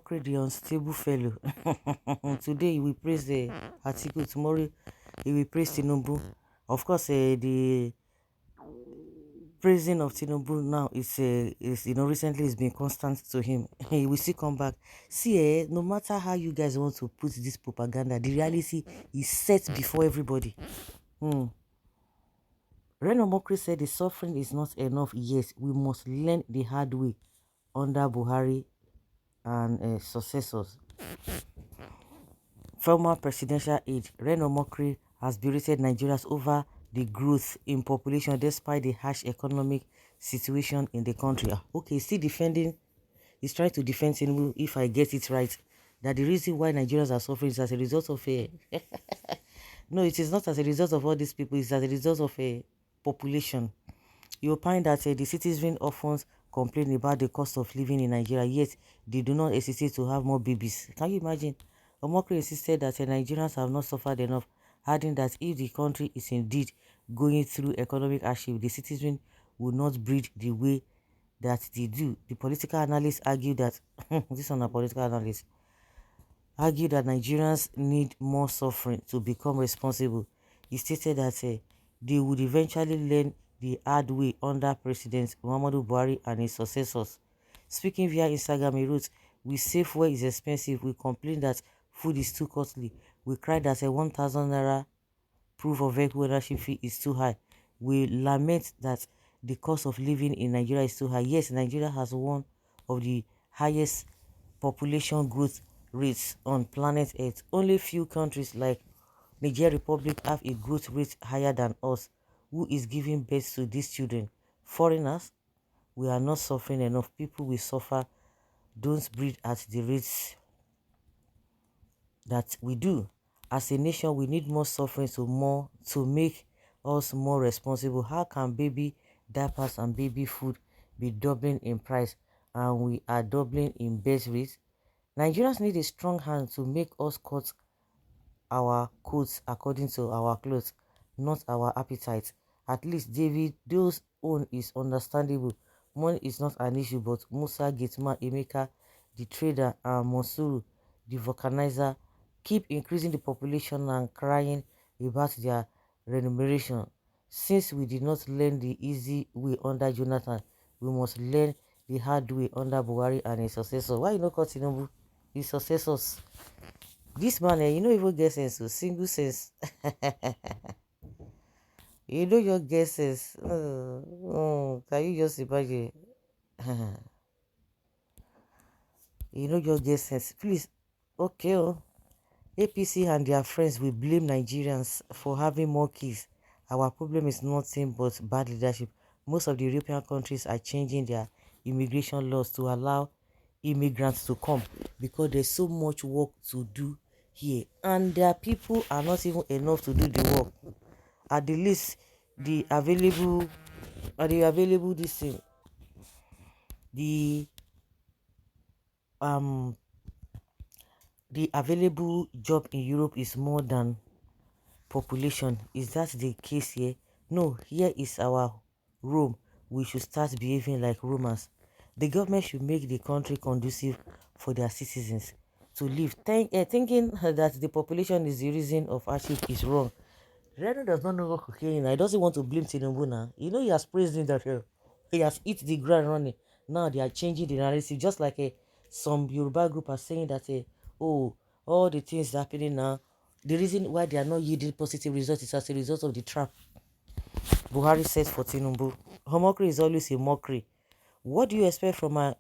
Omokri, the unstable fellow. Today he will praise the article, tomorrow he will praise Tinubu. Of course, the praising of Tinubu now is recently has been constant to him. He will still come back. See, no matter how you guys want to put this propaganda, the reality is set before everybody. Ren Omokri said the suffering is not enough. Yes, we must learn the hard way under Buhari and successors. Former presidential aide Ren Omokri has berated Nigerians over the growth in population despite the harsh economic situation in the country. Okay, still defending, he's trying to defend Tinubu, if I get it right, that the reason why Nigerians are suffering is as a result of a... No, it is not as a result of all these people, it's as a result of a population. You'll find that the citizens often complain about the cost of living in Nigeria, yet they do not hesitate to have more babies. Can you imagine? Omokri insisted that Nigerians have not suffered enough, adding that if the country is indeed going through economic hardship, the citizens will not breed the way that they do. The political analysts argue that, this one a political analyst, argue that Nigerians need more suffering to become responsible. He stated that they would eventually learn the hard way under President Muhammadu Buhari and his successors. Speaking via Instagram, he wrote, "We say fuel is expensive. We complain that food is too costly. We cry that a 1,000 naira proof of vehicle ownership fee is too high. We lament that the cost of living in Nigeria is too high." Yes, Nigeria has one of the highest population growth rates on planet Earth. Only few countries like Nigeria Republic have a growth rate higher than us. Who is giving birth to these children? Foreigners? We are not suffering enough. People will suffer. Don't breed at the rates that we do. As a nation, we need more suffering to make us more responsible. How can baby diapers and baby food be doubling in price and we are doubling in birth rates? Nigerians need a strong hand to make us cut our coats according to our clothes, not our appetite. At least David's own is understandable. Money is not an issue, but Musa, Gitman, Emeka, the trader, and Monsuru, the vulcanizer, keep increasing the population and crying about their remuneration. Since we did not learn the easy way under Jonathan, we must learn the hard way under Buhari and his successor. Why you not call Tinubu his successors? This man, you know, even get sense, so single sense. You know your guesses. Can you just imagine? You know your guesses. Please, okay. APC and their friends will blame Nigerians for having more kids. Our problem is nothing but bad leadership. Most of the European countries are changing their immigration laws to allow immigrants to come because there's so much work to do here, and their people are not even enough to do the work. At the least, the available this thing, the available job in Europe is more than population. Is that the case here? No, here is our Rome. We should start behaving like Romans. The government should make the country conducive for their citizens to live. Thinking that the population is the reason of hardship is wrong. Reno does not know what cocaine. I doesn't want to blame Tinubu now. You know he has praised him that he has hit the ground running. Now they are changing the narrative, just like some Yoruba group are saying that oh, all the things happening now, the reason why they are not yielding positive results is as a result of the trap Buhari set for Tinubu. Omokri is always a mockery. What do you expect from a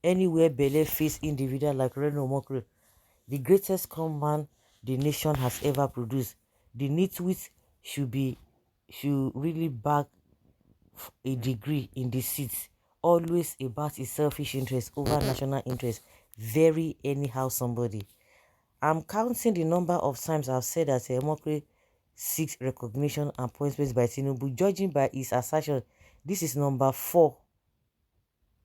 anywhere belle-faced individual like Reno Omokri, the greatest con man the nation has ever produced? The nitwit should really back a degree in the seats, always about his selfish interest over national interest. Very anyhow somebody. I'm counting the number of times I've said that Omokri seeks recognition and appointments by Tinubu. Judging by his assertion, this is number 4.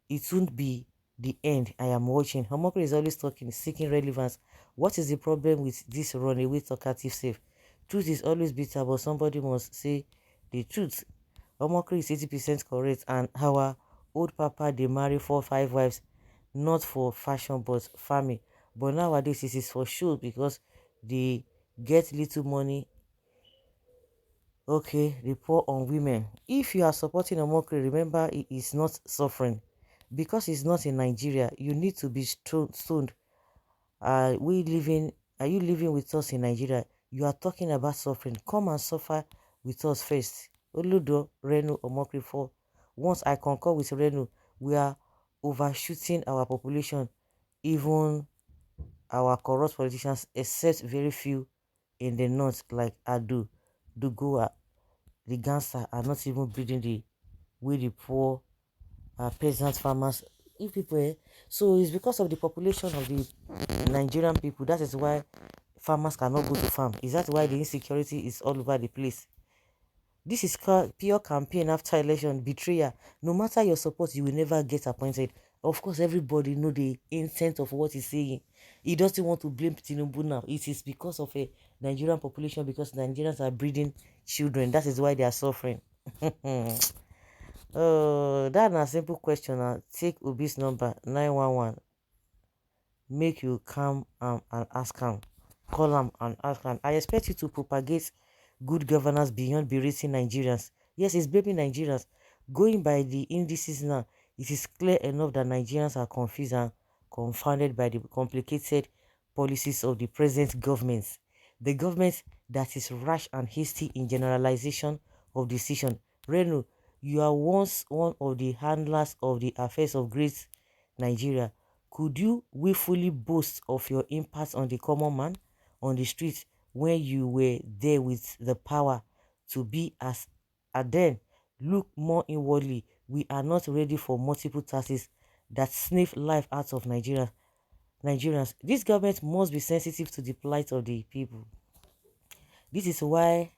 It won't be the end. I am watching. Omokri is always talking, seeking relevance. What is the problem with this runaway talkative self? Truth is always bitter, but somebody must say the truth. Omokri is 80% correct, and our old papa, they marry 4-5 wives. not for fashion but farming. But nowadays it is for show because they get little money. Okay, report on women. If you are supporting Omokri, remember he is not suffering. Because he's not in Nigeria, you need to be stoned. Are you living with us in Nigeria? You are talking about suffering. Come and suffer with us first. Oludo, Renu, Omokri for. Once I concur with Renu, we are overshooting our population, even our corrupt politicians, except very few in the north like Adu, Dugoa, the gangster are not even breeding the way the poor peasant farmers. If people, so it's because of the population of the Nigerian people. That is why farmers cannot go to farm. Is that why the insecurity is all over the place? This is called pure campaign after election betrayal. No matter your support, you will never get appointed. Of course, everybody know the intent of what he's saying. He doesn't want to blame Tinubu now. It is because of a Nigerian population, because Nigerians are breeding children. That is why they are suffering. Oh, that's a simple question. Take Obi's number 911. Make you come and ask him. Call him and ask him. I expect you to propagate good governance beyond berating Nigerians. Yes, it's blaming Nigerians. Going by the indices now, it is clear enough that Nigerians are confused and confounded by the complicated policies of the present government. The government that is rash and hasty in generalization of decision. Renu, you are once one of the handlers of the affairs of great Nigeria. Could you willfully boast of your impact on the common man on the street when you were there with the power to be as a then? Look more inwardly. We are not ready for multiple taxes that sniff life out of Nigerians. This government must be sensitive to the plight of the people. This is why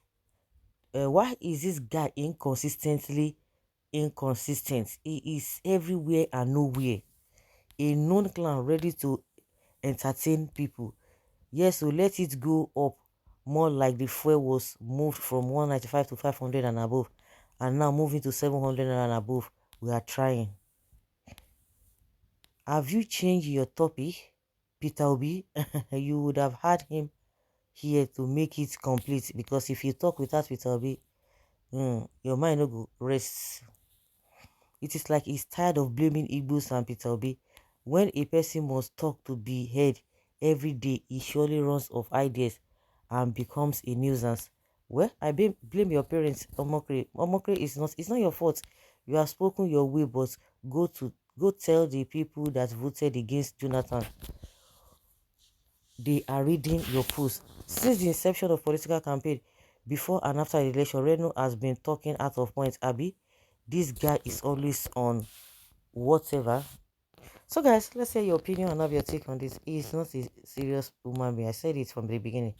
is this guy inconsistently inconsistent? He is everywhere and nowhere. A known clan ready to entertain people. Yes, so let it go up more like the fuel was moved from 195 to 500 and above, and now moving to 700 and above. We are trying. Have you changed your topic, Peter Obi? You would have had him here to make it complete, because if you talk without Peter Obi, your mind no go rest. It is like he's tired of blaming Igbos and Peter Obi. When a person must talk to be heard every day, he surely runs off ideas and becomes a nuisance. Well, I blame your parents, Omokri. Omokri is not, it's not your fault. You have spoken your way, but go tell the people that voted against Jonathan. They are reading your post. Since the inception of political campaign, before and after the election, Reno has been talking out of point. Abby, this guy is always on whatever. So guys, let's hear your opinion and have your take on this. He's not a serious human being. I said it from the beginning.